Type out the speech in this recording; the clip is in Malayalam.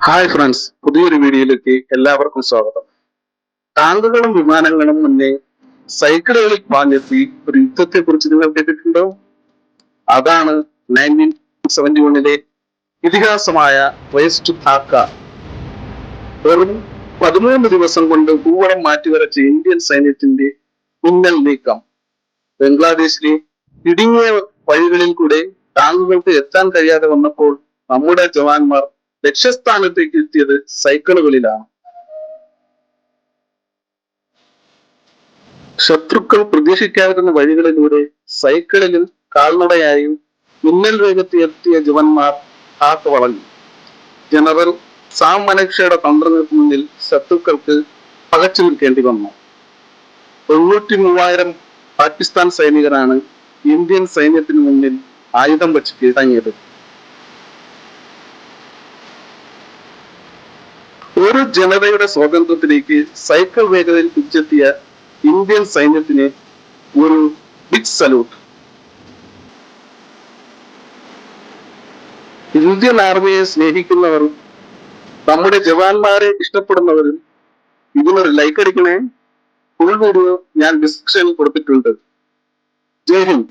ഹായ് ഫ്രണ്ട്സ്, പുതിയൊരു വീഡിയോയിലേക്ക് എല്ലാവർക്കും സ്വാഗതം. ടാങ്കുകളും വിമാനങ്ങളും മുന്നേ സൈക്കിളുകളിൽ പാഞ്ഞെത്തി ഒരു യുദ്ധത്തെ കുറിച്ച് നിങ്ങൾ കേട്ടിട്ടുണ്ടോ? അതാണ് 1971 ഇതിഹാസമായ റേസ് ടു ധാക്ക. വെറും 13 ദിവസം കൊണ്ട് ഭൂപടം മാറ്റിവരച്ച ഇന്ത്യൻ സൈന്യത്തിന്റെ മിന്നൽ നീക്കം. ബംഗ്ലാദേശിലെ ഇടുങ്ങിയ വഴികളിൽ കൂടെ ടാങ്കുകൾക്ക് എത്താൻ കഴിയാതെ വന്നപ്പോൾ നമ്മുടെ ജവാന്മാർ ലക്ഷ്യസ്ഥാനത്തേക്ക് എത്തിയത് സൈക്കിളുകളിലാണ്. ശത്രുക്കൾ പ്രതീക്ഷിക്കാതിരുന്ന വഴികളിലൂടെ സൈക്കിളിലും കാൽനടയായും മിന്നൽ വേഗത്തിൽ എത്തിയ ജവാന്മാർ ഹാക്ക് വളഞ്ഞു. ജനറൽ സാം മനക്ഷയുടെ തന്ത്രങ്ങൾക്ക് മുന്നിൽ ശത്രുക്കൾക്ക് പകച്ചു നിൽക്കേണ്ടി വന്നു. 93,000 പാകിസ്ഥാൻ സൈനികരാണ് ഇന്ത്യൻ സൈന്യത്തിന് മുന്നിൽ ആയുധം വെച്ച് കീഴടങ്ങിയത്. ഒരു ജനതയുടെ സ്വാതന്ത്ര്യത്തിലേക്ക് സൈക്കിൾ വേഗതയിൽ പിച്ചെത്തിയ ഇന്ത്യൻ സൈന്യത്തിന് ഒരു ബിഗ് സല്യൂട്ട്. ഇന്ത്യൻ ആർമിയെ സ്നേഹിക്കുന്നവരും നമ്മുടെ ജവാന്മാരെ ഇഷ്ടപ്പെടുന്നവരും ഇതിനൊരു ലൈക്ക് അടിക്കണേ. ഫുൾ വീഡിയോ ഞാൻ ഡിസ്ക്രിപ്ഷനിൽ കൊടുത്തിട്ടുണ്ട്. ജയ് ഹിന്ദ്.